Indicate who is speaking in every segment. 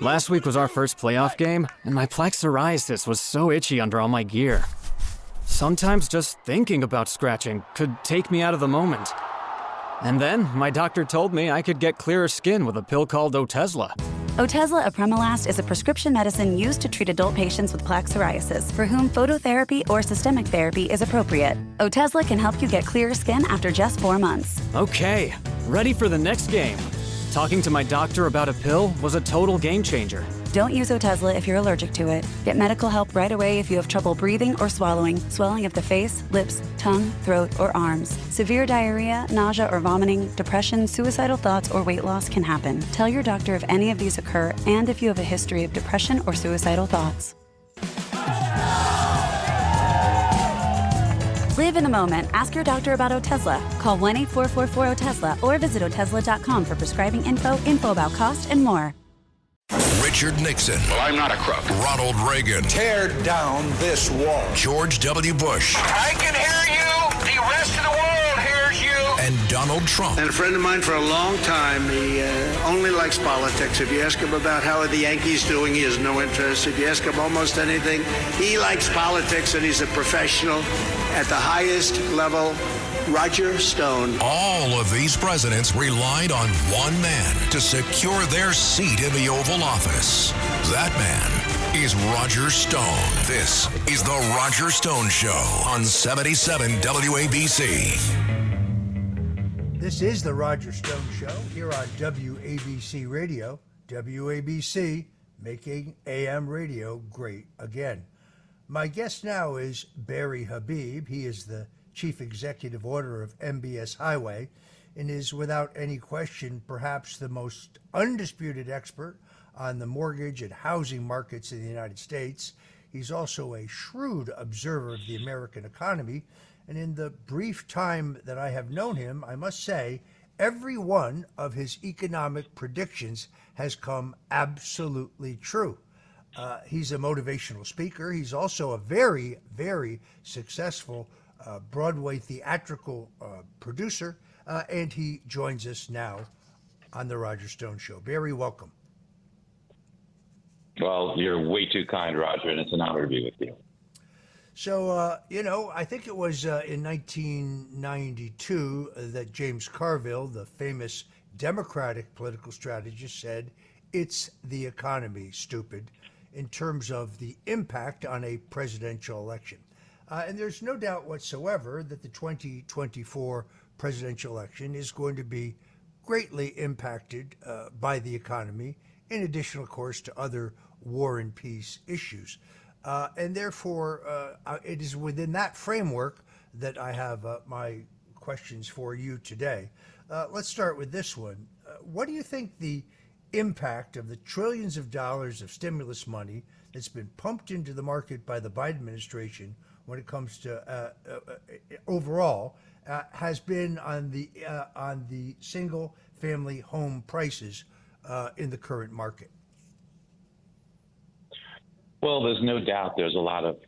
Speaker 1: Last week was our first playoff game, and my plaque psoriasis was so itchy under all my gear. Sometimes just thinking about scratching could take me out of the moment. And then my doctor told me I could get clearer skin with a pill called Otezla.
Speaker 2: Otezla apremilast is a prescription medicine used to treat adult patients with plaque psoriasis for whom phototherapy or systemic therapy is appropriate. Otezla can help you get clearer skin after just 4 months.
Speaker 1: Okay, ready for the next game. Talking to my doctor about a pill was a total game changer.
Speaker 2: Don't use Otezla if you're allergic to it. Get medical help right away if you have trouble breathing or swallowing, swelling of the face, lips, tongue, throat, or arms. Severe diarrhea, nausea or vomiting, depression, suicidal thoughts, or weight loss can happen. Tell your doctor if any of these occur and if you have a history of depression or suicidal thoughts. Live in the moment. Ask your doctor about Otezla. Call 1-844-4-OTEZLA or visit Otezla.com for prescribing info about cost, and more.
Speaker 3: Richard Nixon.
Speaker 4: Well, I'm not a crook.
Speaker 3: Ronald Reagan.
Speaker 4: Tear down this wall.
Speaker 3: George W. Bush.
Speaker 4: I can hear you. The rest of the world hears you.
Speaker 3: And Donald Trump.
Speaker 5: And a friend of mine for a long time, he only likes politics. If you ask him about how are the Yankees doing, he has no interest. If you ask him almost anything, he likes politics, and he's a professional at the highest level. Roger Stone.
Speaker 3: All of these presidents relied on one man to secure their seat in the Oval Office. That man is Roger Stone. This is The Roger Stone Show on 77 WABC.
Speaker 6: This is The Roger Stone Show here on WABC Radio. WABC, making AM radio great again. My guest now is Barry Habib. He is the Chief Executive Order of MBS Highway and is without any question perhaps the most undisputed expert on the mortgage and housing markets in the United States. He's also a shrewd observer of the American economy, and in the brief time that I have known him, I must say every one of his economic predictions has come absolutely true. He's a motivational speaker. He's also a very, very successful Broadway theatrical producer, and he joins us now on The Roger Stone Show. Barry, welcome.
Speaker 7: Well, you're way too kind, Roger, and it's an honor to be with you.
Speaker 6: So, I think it was in 1992 that James Carville, the famous Democratic political strategist, said, "It's the economy, stupid," in terms of the impact on a presidential election. And there's no doubt whatsoever that the 2024 presidential election is going to be greatly impacted by the economy, in addition, of course, to other war and peace issues. And therefore, it is within that framework that I have my questions for you today. Let's start with this one. What do you think the impact of the trillions of dollars of stimulus money that's been pumped into the market by the Biden administration when it comes to overall has been on the single family home prices in the current market?
Speaker 7: Well, there's no doubt there's a lot of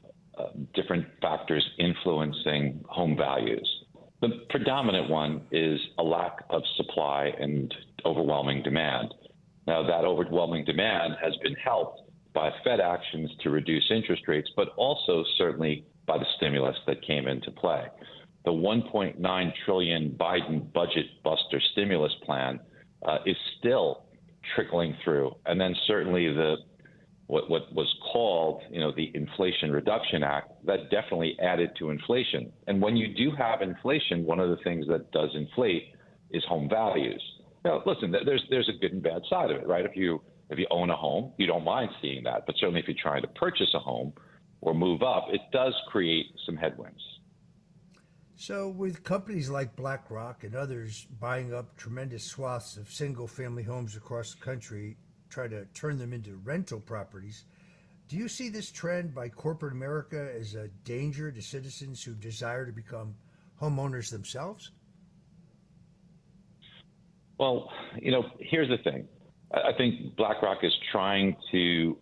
Speaker 7: different factors influencing home values. The predominant one is a lack of supply and overwhelming demand. Now, that overwhelming demand has been helped by Fed actions to reduce interest rates, but also certainly by the stimulus that came into play. The $1.9 trillion Biden budget buster stimulus plan is still trickling through. And then certainly what was called, the Inflation Reduction Act, that definitely added to inflation. And when you do have inflation, one of the things that does inflate is home values. Now, listen, there's a good and bad side of it, right? If you own a home, you don't mind seeing that. But certainly if you're trying to purchase a home or move up, it does create some headwinds.
Speaker 6: So with companies like BlackRock and others buying up tremendous swaths of single-family homes across the country, try to turn them into rental properties, do you see this trend by corporate America as a danger to citizens who desire to become homeowners themselves?
Speaker 7: Well, here's the thing. I think BlackRock is trying to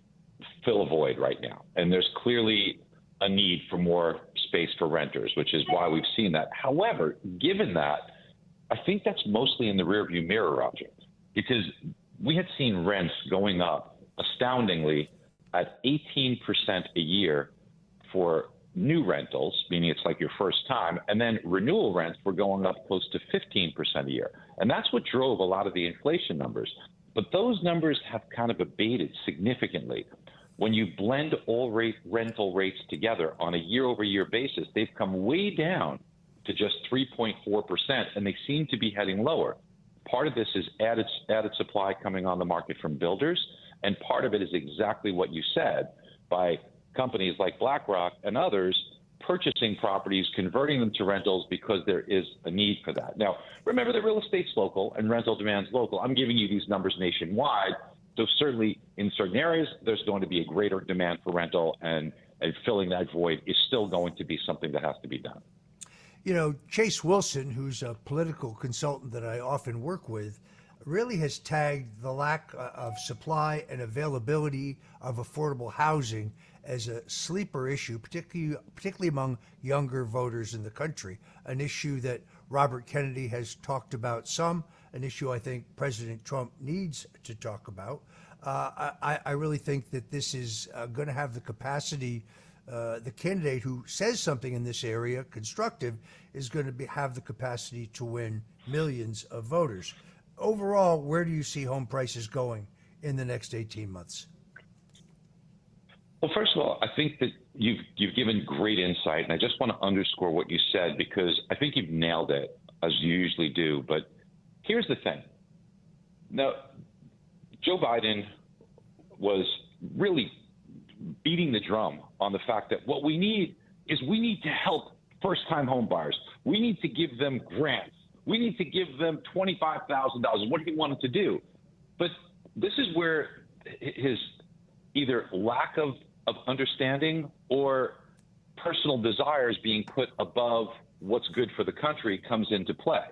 Speaker 7: fill a void right now. And there's clearly a need for more space for renters, which is why we've seen that. However, given that, I think that's mostly in the rearview mirror, Roger, because we had seen rents going up astoundingly at 18% a year for new rentals, meaning it's like your first time, and then renewal rents were going up close to 15% a year. And that's what drove a lot of the inflation numbers. But those numbers have kind of abated significantly. When you blend all rental rates together on a year-over-year basis, they've come way down to just 3.4%, and they seem to be heading lower. Part of this is added supply coming on the market from builders, and part of it is exactly what you said, by companies like BlackRock and others purchasing properties, converting them to rentals because there is a need for that. Now, remember that real estate's local and rental demand's local. I'm giving you these numbers nationwide. So certainly in certain areas, there's going to be a greater demand for rental, and filling that void is still going to be something that has to be done.
Speaker 6: You know, Chase Wilson, who's a political consultant that I often work with, really has tagged the lack of supply and availability of affordable housing as a sleeper issue, particularly among younger voters in the country, an issue that Robert Kennedy has talked about some, an issue I think President Trump needs to talk about. I really think that this is going to have the capacity, the candidate who says something in this area, constructive, is going to have the capacity to win millions of voters. Overall, where do you see home prices going in the next 18 months?
Speaker 7: Well, first of all, I think that you've given great insight, and I just want to underscore what you said because I think you've nailed it, as you usually do. But here's the thing. Now, Joe Biden was really beating the drum on the fact that what we need to help first-time home buyers. We need to give them grants. We need to give them $25,000. What do you want them to do? But this is where his either lack of understanding or personal desires being put above what's good for the country comes into play,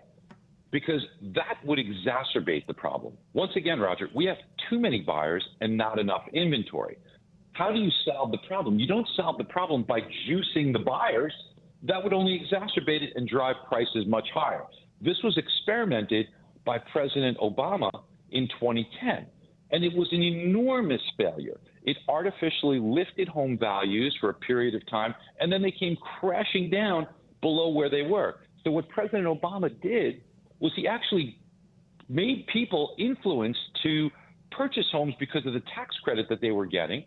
Speaker 7: because that would exacerbate the problem. Once again, Roger, we have too many buyers and not enough inventory. How do you solve the problem? You don't solve the problem by juicing the buyers. That would only exacerbate it and drive prices much higher. This was experimented by President Obama in 2010, and it was an enormous failure. It artificially lifted home values for a period of time, and then they came crashing down below where they were. So what President Obama did was he actually made people influence to purchase homes because of the tax credit that they were getting.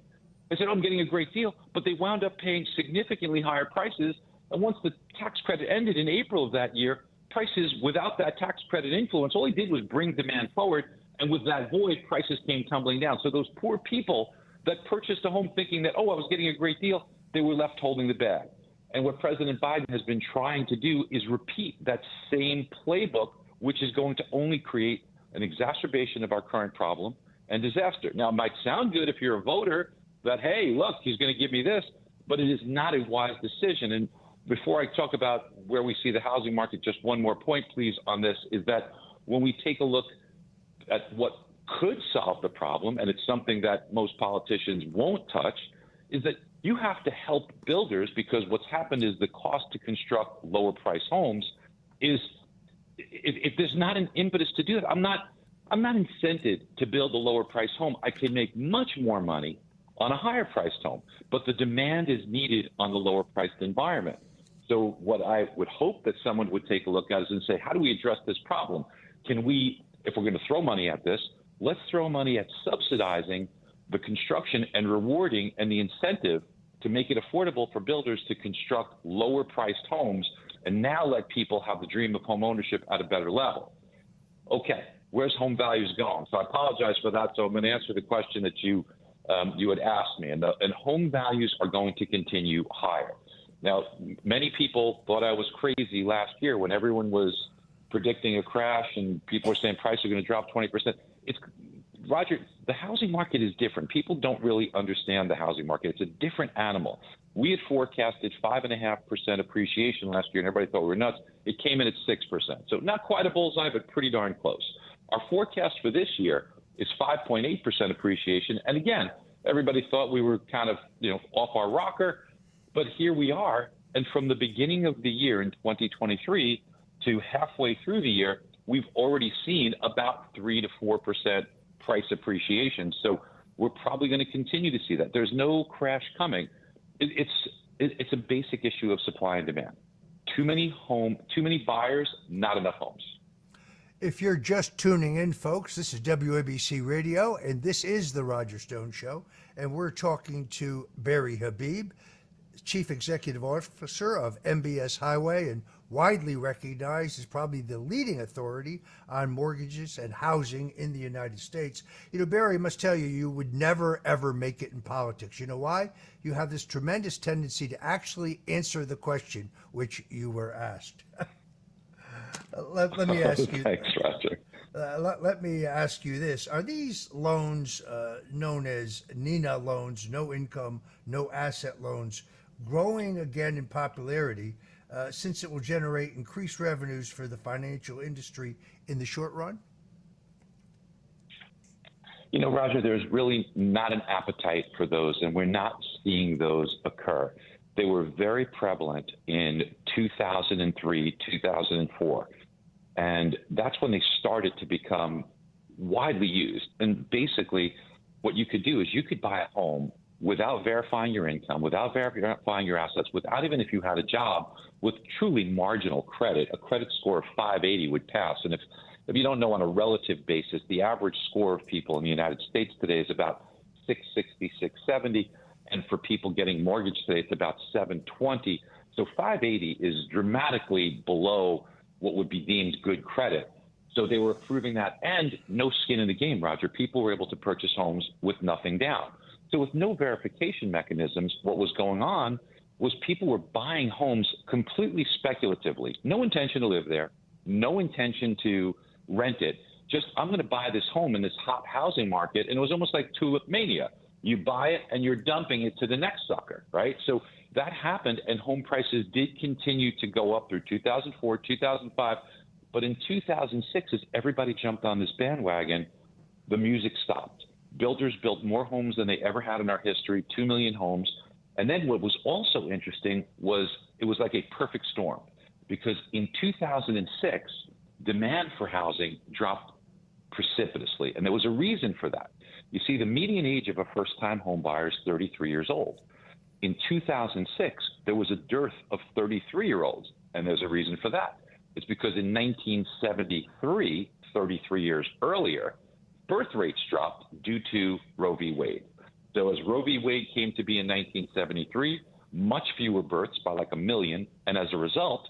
Speaker 7: They said, oh, I'm getting a great deal, but they wound up paying significantly higher prices. And once the tax credit ended in April of that year, prices without that tax credit influence, all he did was bring demand forward. And with that void, prices came tumbling down. So those poor people that purchased a home thinking that, oh, I was getting a great deal, they were left holding the bag. And what President Biden has been trying to do is repeat that same playbook, which is going to only create an exacerbation of our current problem and disaster. Now, it might sound good if you're a voter that, hey, look, he's going to give me this, but it is not a wise decision. And before I talk about where we see the housing market, just one more point, please, on this, is that when we take a look at what could solve the problem, and it's something that most politicians won't touch, is that you have to help builders, because what's happened is the cost to construct lower price homes is, if there's not an impetus to do that, I'm not incented to build a lower price home. I can make much more money on a higher priced home, but the demand is needed on the lower priced environment. So what I would hope that someone would take a look at is and say, how do we address this problem? Can we, if we're going to throw money at this, let's throw money at subsidizing the construction and rewarding and the incentive to make it affordable for builders to construct lower priced homes, and now let people have the dream of home ownership at a better level. Okay, where's home values going? So I apologize for that. So I'm going to answer the question that you had asked me, and home values are going to continue higher. Now, many people thought I was crazy last year when everyone was predicting a crash and people were saying prices are going to drop 20%. Roger, the housing market is different. People don't really understand the housing market. It's a different animal. We had forecasted 5.5% appreciation last year, and everybody thought we were nuts. It came in at 6%. So not quite a bullseye, but pretty darn close. Our forecast for this year is 5.8% appreciation. And again, everybody thought we were kind of, off our rocker. But here we are. And from the beginning of the year in 2023 to halfway through the year, we've already seen about 3 to 4% price appreciation. So we're probably going to continue to see that. There's no crash coming. It's a basic issue of supply and demand. Too many buyers, not enough homes.
Speaker 6: If you're just tuning in, folks, this is WABC Radio, and this is The Roger Stone Show, and we're talking to Barry Habib, Chief Executive Officer of MBS Highway, and widely recognized as probably the leading authority on mortgages and housing in the United States. You know, Barry, I must tell you, you would never, ever make it in politics. You know why? You have this tremendous tendency to actually answer the question which you were asked. Let me ask you.
Speaker 7: Thanks, Roger.
Speaker 6: Let me ask you this. Are these loans known as NINA loans, no income, no asset loans, growing again in popularity since it will generate increased revenues for the financial industry in the short run?
Speaker 7: You know, Roger, there's really not an appetite for those, and we're not seeing those occur. They were very prevalent in 2003, 2004. And that's when they started to become widely used. And basically, what you could do is you could buy a home without verifying your income, without verifying your assets, without even if you had a job, with truly marginal credit. A credit score of 580 would pass. And if you don't know, on a relative basis, the average score of people in the United States today is about 660, 670. And for people getting mortgage today, it's about 720. So 580 is dramatically below what would be deemed good credit. So they were approving that, and no skin in the game, Roger. People were able to purchase homes with nothing down. So with no verification mechanisms, what was going on was people were buying homes completely speculatively. No intention to live there, no intention to rent it. Just, I'm going to buy this home in this hot housing market. And it was almost like tulip mania. You buy it and you're dumping it to the next sucker, right? So that happened, and home prices did continue to go up through 2004, 2005. But in 2006, as everybody jumped on this bandwagon, the music stopped. Builders built more homes than they ever had in our history, 2 million homes. And then what was also interesting was it was like a perfect storm, because in 2006, demand for housing dropped precipitously. And there was a reason for that. You see, the median age of a first-time home buyer is 33 years old. In 2006, there was a dearth of 33-year-olds, and there's a reason for that. It's because in 1973, 33 years earlier, birth rates dropped due to Roe v. Wade. So as Roe v. Wade came to be in 1973, much fewer births by like 1 million, and as a result,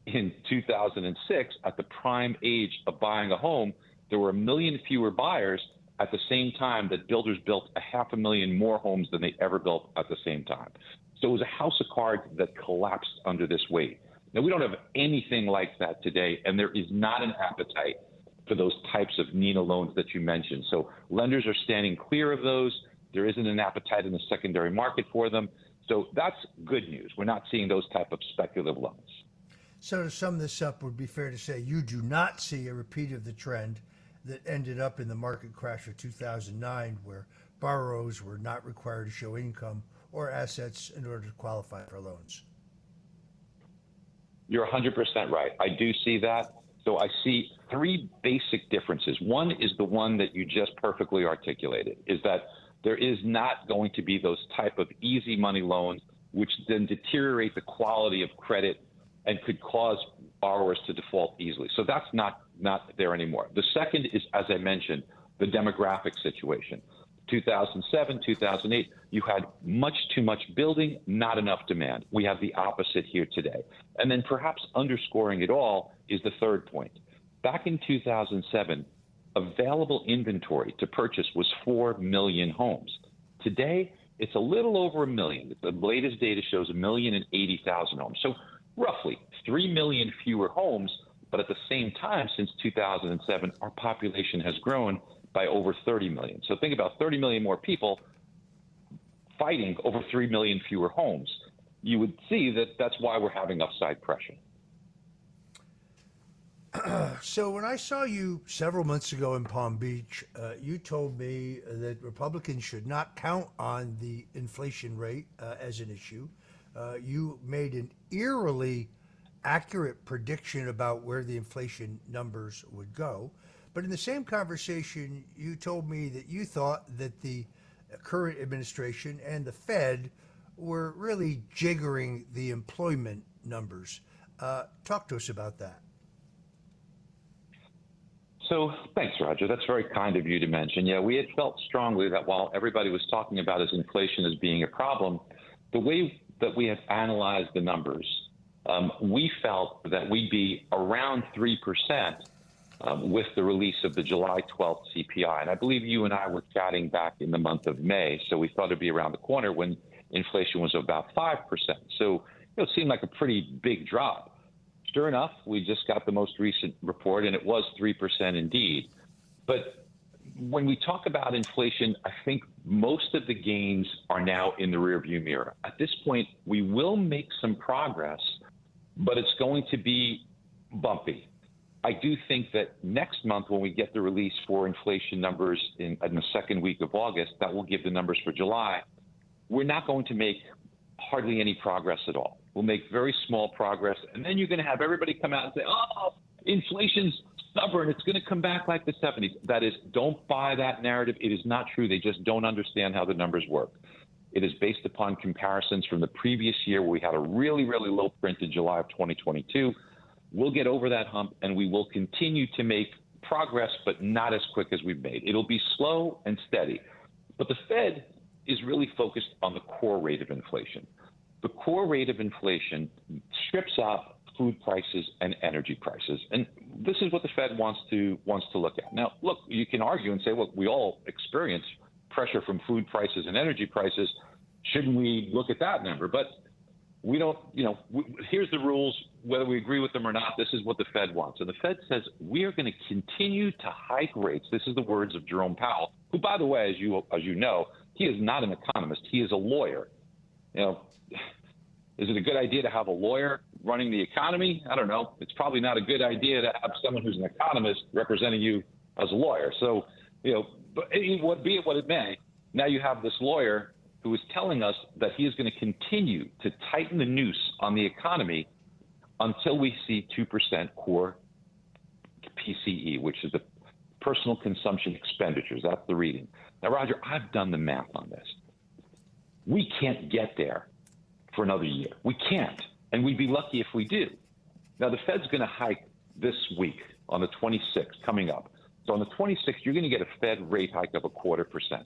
Speaker 7: in 2006, at the prime age of buying a home, there were 1 million fewer buyers at the same time that builders built 500,000 more homes than they ever built at the same time. So it was a house of cards that collapsed under this weight. Now, we don't have anything like that today, and there is not an appetite for those types of NINA loans that you mentioned. So lenders are standing clear of those. There isn't an appetite in the secondary market for them. So that's good news. We're not seeing those type of speculative loans.
Speaker 6: So to sum this up, would be fair to say you do not see a repeat of the trend that ended up in the market crash of 2009, where borrowers were not required to show income or assets in order to qualify for loans.
Speaker 7: You're 100% right. I do see that. So I see three basic differences. One is the one that you just perfectly articulated, is that there is not going to be those type of easy money loans which then deteriorate the quality of credit and could cause borrowers to default easily. So that's not there anymore. The second is, as I mentioned, the demographic situation. 2007, 2008, you had much too much building, not enough demand. We have the opposite here today. And then perhaps underscoring it all is the third point. Back in 2007, available inventory to purchase was 4 million homes. Today, it's a little over 1 million. The latest data shows 1,080,000 homes. So roughly 3 million fewer homes, but at the same time, since 2007, our population has grown by over 30 million. So think about 30 million more people fighting over 3 million fewer homes. You would see that that's why we're having upside pressure.
Speaker 6: So when I saw you several months ago in Palm Beach, you told me that Republicans should not count on the inflation rate as an issue. You made an eerily accurate prediction about where the inflation numbers would go. But in the same conversation, you told me that you thought that the current administration and the Fed were really jiggering the employment numbers. Talk to us about that.
Speaker 7: So thanks, Roger. That's very kind of you to mention. Yeah, we had felt strongly that while everybody was talking about as inflation as being a problem, the way that we had analyzed the numbers, we felt that we'd be around 3% with the release of the July 12th CPI. And I believe you and I were chatting back in the month of May, so we thought it'd be around the corner when inflation was about 5%. So it seemed like a pretty big drop. Sure enough, we just got the most recent report, and it was 3% indeed. But when we talk about inflation, I think most of the gains are now in the rearview mirror. At this point, we will make some progress, but it's going to be bumpy. I do think that next month, when we get the release for inflation numbers in the second week of August, that will give the numbers for July. We're not going to make hardly any progress at all. We'll make very small progress, and then you're going to have everybody come out and say, oh, inflation's stubborn. It's going to come back like the 70s. That is, don't buy that narrative. It is not true. They just don't understand how the numbers work. It is based upon comparisons from the previous year where we had a really, really low print in July of 2022. We'll get over that hump, and we will continue to make progress, but not as quick as we've made. It'll be slow and steady. But the Fed is really focused on the core rate of inflation. The core rate of inflation strips out food prices and energy prices. And this is what the Fed wants to look at. Now, look, you can argue and say, look, we all experience pressure from food prices and energy prices. Shouldn't we look at that number? But we don't, here's the rules, whether we agree with them or not. This is what the Fed wants. And the Fed says we are going to continue to hike rates. This is the words of Jerome Powell, who, by the way, as you know, he is not an economist. He is a lawyer. Is it a good idea to have a lawyer running the economy? I don't know. It's probably not a good idea to have someone who's an economist representing you as a lawyer. So, but be it what it may, now you have this lawyer who is telling us that he is going to continue to tighten the noose on the economy until we see 2% core PCE, which is the personal consumption expenditures. That's the reading. Now, Roger, I've done the math on this. We can't get there for another year. We can't. And we'd be lucky if we do. Now, the Fed's going to hike this week on the 26th, coming up. So on the 26th, you're going to get a Fed rate hike of 0.25%.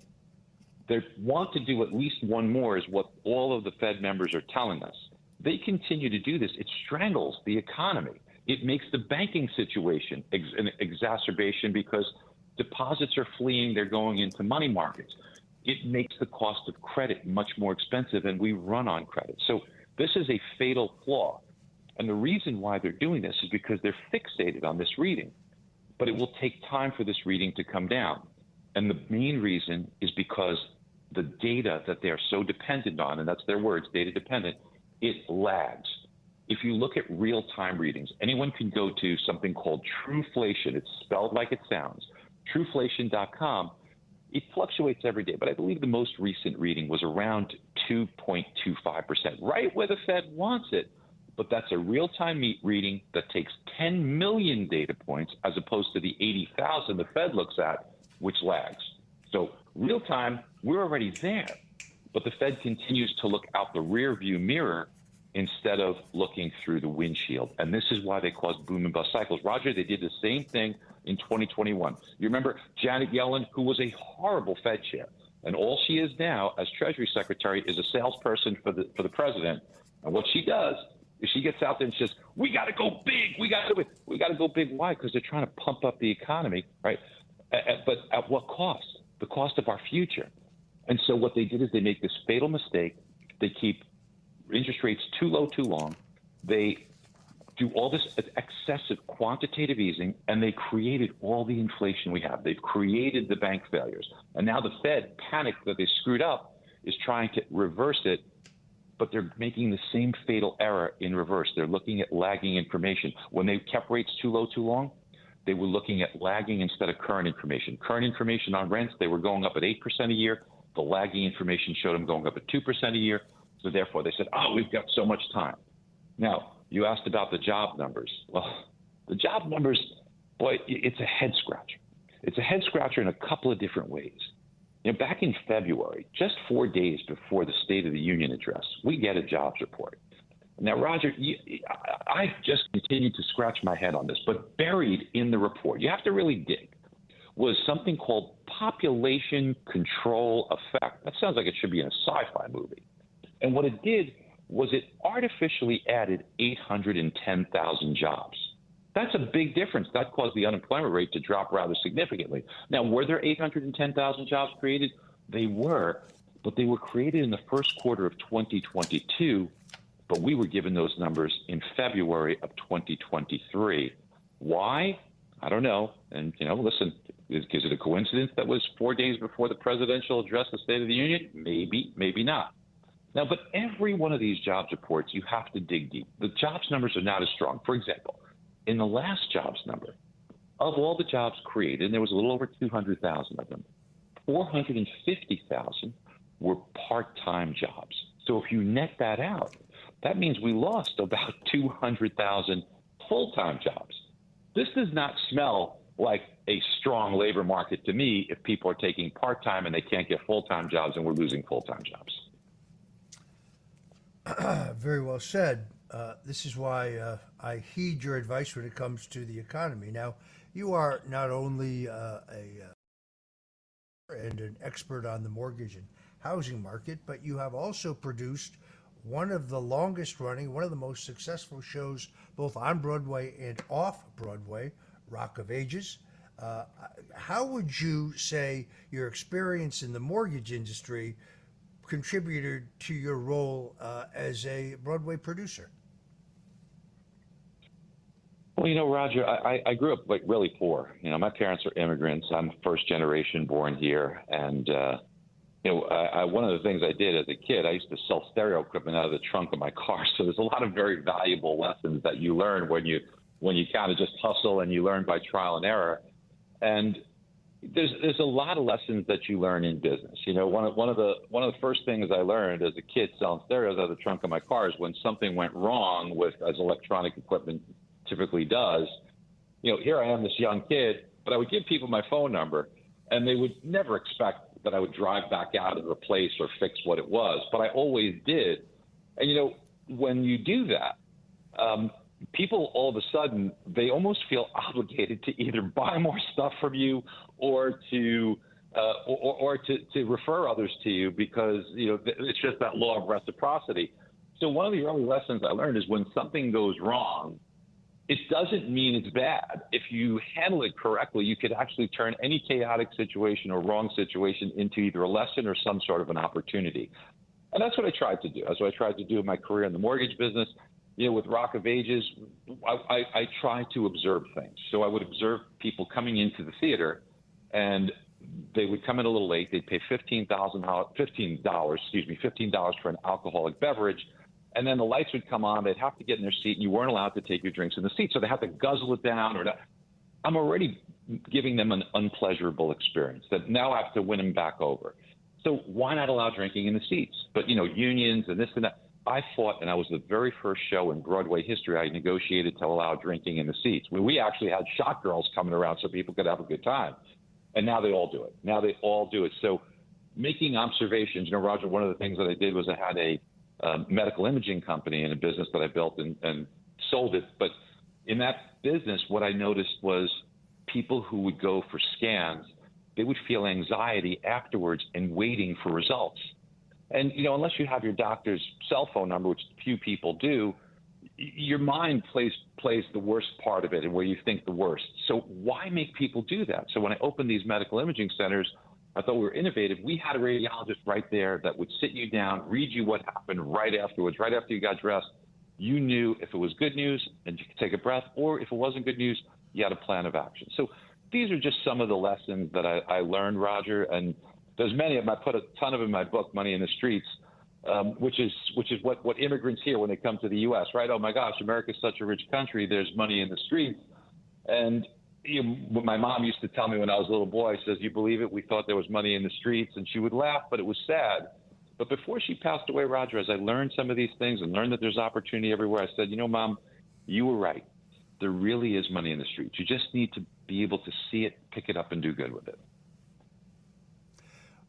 Speaker 7: They want to do at least one more, is what all of the Fed members are telling us. They continue to do this. It strangles the economy. It makes the banking situation an exacerbation because deposits are fleeing. They're going into money markets. It makes the cost of credit much more expensive, and we run on credit. So this is a fatal flaw. And the reason why they're doing this is because they're fixated on this reading. But it will take time for this reading to come down. And the main reason is because the data that they are so dependent on, and that's their words, data dependent, it lags. If you look at real-time readings, anyone can go to something called Trueflation. It's spelled like it sounds. Trueflation.com. It fluctuates every day, but I believe the most recent reading was around 2.25%, right where the Fed wants it. But that's a real-time reading that takes 10 million data points as opposed to the 80,000 the Fed looks at, which lags. So real-time, we're already there. But the Fed continues to look out the rear-view mirror instead of looking through the windshield. And this is why they cause boom and bust cycles. Roger, they did the same thing in 2021. You remember Janet Yellen, who was a horrible Fed chair, and all she is now as Treasury Secretary is a salesperson for the president. And what she does is she gets out there and says, we got to go big. We got to go big. Why? Because they're trying to pump up the economy, right? But at what cost? The cost of our future. And so what they did is they make this fatal mistake. They keep interest rates too low, too long. They do all this excessive quantitative easing, and they created all the inflation we have. They've created the bank failures. And now the Fed, panicked that they screwed up, is trying to reverse it, but they're making the same fatal error in reverse. They're looking at lagging information. When they kept rates too low, too long, they were looking at lagging instead of current information. Current information on rents, they were going up at 8% a year. The lagging information showed them going up at 2% a year. So therefore, they said, oh, we've got so much time. Now, you asked about the job numbers. Well, the job numbers, boy, it's a head scratcher. It's a head scratcher in a couple of different ways. Back in February, just 4 days before the State of the Union address, we get a jobs report. Now, Roger, I just continued to scratch my head on this, but buried in the report, you have to really dig, was something called population control effect. That sounds like it should be in a sci-fi movie. And what it did was it artificially added 810,000 jobs. That's a big difference. That caused the unemployment rate to drop rather significantly. Now, were there 810,000 jobs created? They were, but they were created in the first quarter of 2022, but we were given those numbers in February of 2023. Why? I don't know. And, listen, is it a coincidence that was 4 days before the presidential address of the State of the Union? Maybe, maybe not. Now, but every one of these jobs reports, you have to dig deep. The jobs numbers are not as strong. For example, in the last jobs number, of all the jobs created, and there was a little over 200,000 of them, 450,000 were part-time jobs. So if you net that out, that means we lost about 200,000 full-time jobs. This does not smell like a strong labor market to me if people are taking part-time and they can't get full-time jobs and we're losing full-time jobs.
Speaker 6: Very well said. This is why I heed your advice when it comes to the economy. Now, you are not only and an expert on the mortgage and housing market, but you have also produced one of the longest running, one of the most successful shows, both on Broadway and off Broadway, Rock of Ages. How would you say your experience in the mortgage industry contributed to your role as a Broadway producer?
Speaker 7: Well, Roger, I grew up really poor. My parents are immigrants. I'm first generation born here. And, one of the things I did as a kid, I used to sell stereo equipment out of the trunk of my car. So there's a lot of very valuable lessons that you learn when you kind of just hustle and you learn by trial and error. And there's a lot of lessons that you learn in business. One of the first things I learned as a kid selling stereos out of the trunk of my car is when something went wrong as electronic equipment typically does. Here I am, this young kid, but I would give people my phone number, and they would never expect that I would drive back out and replace or fix what it was, but I always did. And when you do that, people all of a sudden, they almost feel obligated to either buy more stuff from you or to refer others to you because it's just that law of reciprocity. So one of the early lessons I learned is when something goes wrong, it doesn't mean it's bad. If you handle it correctly, you could actually turn any chaotic situation or wrong situation into either a lesson or some sort of an opportunity. And that's what I tried to do. That's what I tried to do in my career in the mortgage business. With Rock of Ages, I tried to observe things. So I would observe people coming into the theater, and they would come in a little late. They'd pay $15 for an alcoholic beverage. And then the lights would come on. They'd have to get in their seat, and you weren't allowed to take your drinks in the seat. So they had to guzzle it down. I'm already giving them an unpleasurable experience that now I have to win them back over. So why not allow drinking in the seats? But, unions and this and that. I fought, and I was the very first show in Broadway history I negotiated to allow drinking in the seats. We actually had shot girls coming around so people could have a good time. And now they all do it. So making observations, Roger, one of the things that I did was I had a medical imaging company and a business that I built and sold it. But in that business, what I noticed was people who would go for scans, they would feel anxiety afterwards and waiting for results. And, unless you have your doctor's cell phone number, which few people do, your mind plays the worst part of it and where you think the worst. So why make people do that? So when I opened these medical imaging centers, I thought we were innovative. We had a radiologist right there that would sit you down, read you what happened right afterwards, right after you got dressed. You knew if it was good news and you could take a breath, or if it wasn't good news, you had a plan of action. So these are just some of the lessons that I learned, Roger, and there's many of them. I put a ton of them in my book, Money in the Streets, which is what immigrants hear when they come to the U.S., right? Oh, my gosh, America's such a rich country. There's money in the streets. And what my mom used to tell me when I was a little boy, says, you believe it? We thought there was money in the streets. And she would laugh, but it was sad. But before she passed away, Roger, as I learned some of these things and learned that there's opportunity everywhere, I said, Mom, you were right. There really is money in the streets. You just need to be able to see it, pick it up, and do good with it.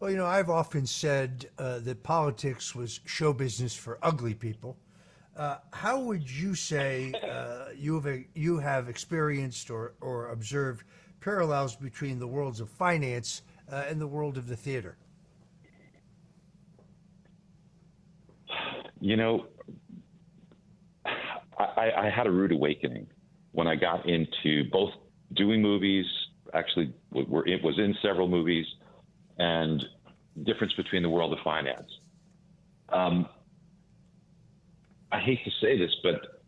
Speaker 6: Well, I've often said that politics was show business for ugly people. How would you say you have experienced or observed parallels between the worlds of finance and the world of the theater?
Speaker 7: I had a rude awakening when I got into both doing movies, actually it was in several movies, and difference between the world of finance. I hate to say this, but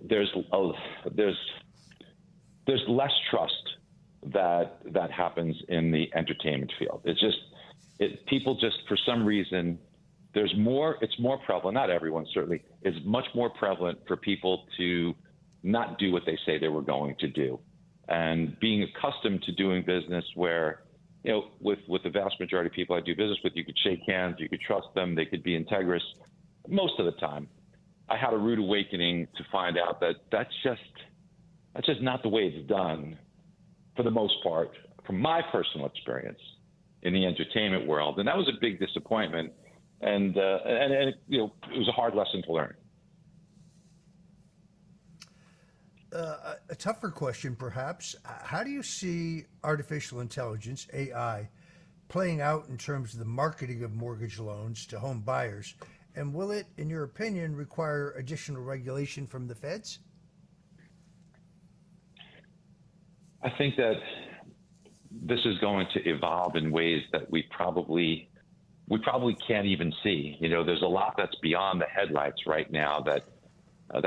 Speaker 7: there's less trust that happens in the entertainment field. People just for some reason it's more prevalent. Not everyone certainly. It's much more prevalent for people to not do what they say they were going to do, and being accustomed to doing business where with the vast majority of people I do business with, you could shake hands, you could trust them, they could be integrous. Most of the time, I had a rude awakening to find out that that's just not the way it's done for the most part, from my personal experience in the entertainment world. And that was a big disappointment. And it was a hard lesson to learn.
Speaker 6: A tougher question, perhaps. How do you see artificial intelligence, AI, playing out in terms of the marketing of mortgage loans to home buyers? And will it, in your opinion, require additional regulation from the feds?
Speaker 7: I think that this is going to evolve in ways that we probably can't even see. There's a lot that's beyond the headlights right now that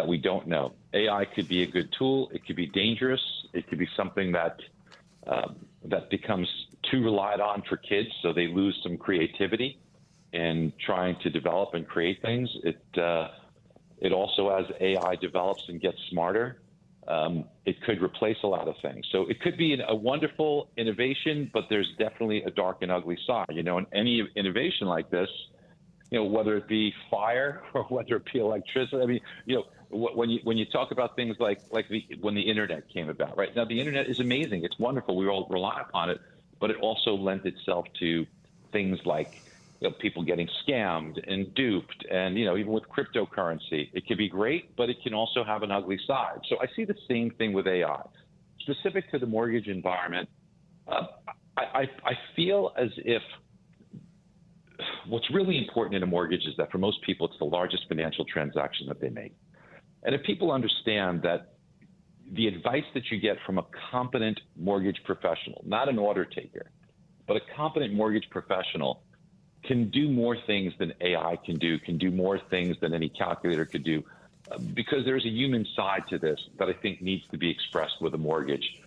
Speaker 7: we don't know. AI could be a good tool. It could be dangerous. It could be something that becomes too relied on for kids, so they lose some creativity in trying to develop and create things. It also, as AI develops and gets smarter, it could replace a lot of things. So it could be a wonderful innovation, but there's definitely a dark and ugly side. And any innovation like this, whether it be fire or whether it be electricity. I mean, when you talk about things like when the internet came about, right now, the internet is amazing. It's wonderful. We all rely upon it, but it also lent itself to things like people getting scammed and duped, and even with cryptocurrency, it can be great, but it can also have an ugly side. So I see the same thing with AI, specific to the mortgage environment. I feel as if what's really important in a mortgage is that for most people, it's the largest financial transaction that they make. And if people understand that the advice that you get from a competent mortgage professional, not an order taker, but a competent mortgage professional, can do more things than AI can do more things than any calculator could do, because there's a human side to this that I think needs to be expressed with a mortgage.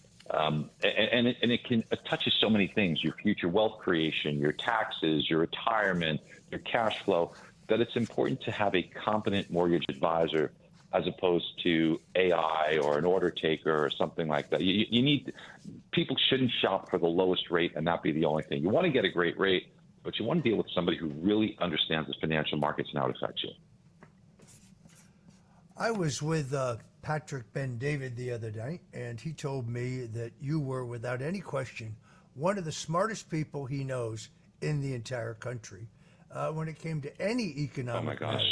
Speaker 7: It touches so many things, your future wealth creation, your taxes, your retirement, your cash flow, that it's important to have a competent mortgage advisor as opposed to AI or an order taker or something like that. People shouldn't shop for the lowest rate and not be the only thing. You want to get a great rate, but you want to deal with somebody who really understands the financial markets and how it affects you.
Speaker 6: I was with Patrick Ben-David the other night, and he told me that you were, without any question, one of the smartest people he knows in the entire country. When it came to any economic matter,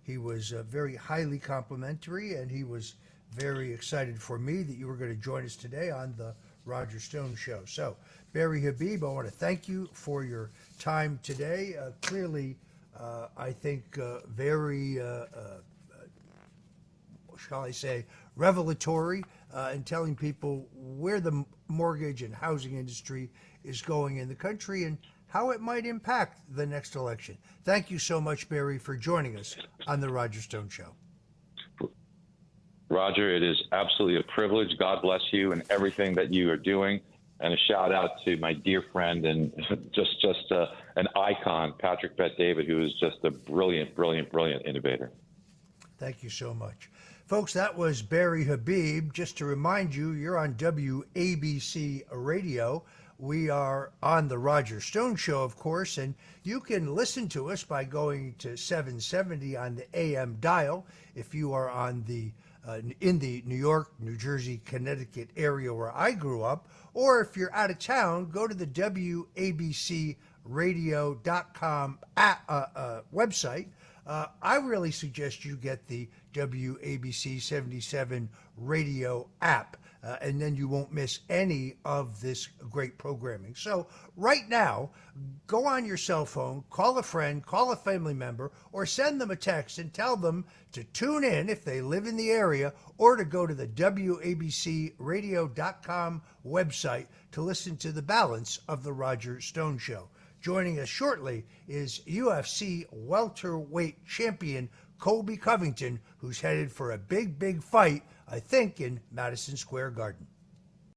Speaker 6: he was very highly complimentary, and he was very excited for me that you were going to join us today on the Roger Stone Show. So, Barry Habib, I want to thank you for your time today. Clearly, I think very, shall I say, revelatory in telling people where the mortgage and housing industry is going in the country and how it might impact the next election. Thank you so much, Barry, for joining us on the Roger Stone Show.
Speaker 7: Roger, it is absolutely a privilege. God bless you and everything that you are doing. And a shout out to my dear friend and just an icon, Patrick Bet-David, who is just a brilliant innovator.
Speaker 6: Thank you so much. Folks, that was Barry Habib. Just to remind you, you're on WABC Radio. We are on the Roger Stone Show, of course, and you can listen to us by going to 770 on the AM dial if you are on the in the New York, New Jersey, Connecticut area where I grew up, or if you're out of town, go to the WABCRadio.com website. I really suggest you get the WABC 77 radio app, and then you won't miss any of this great programming. So right now, go on your cell phone, call a friend, call a family member, or send them a text and tell them to tune in if they live in the area, or to go to the WABCRadio.com website to listen to the balance of the Roger Stone Show. Joining us shortly is UFC welterweight champion Colby Covington, who's headed for a big fight, I think, in Madison Square Garden.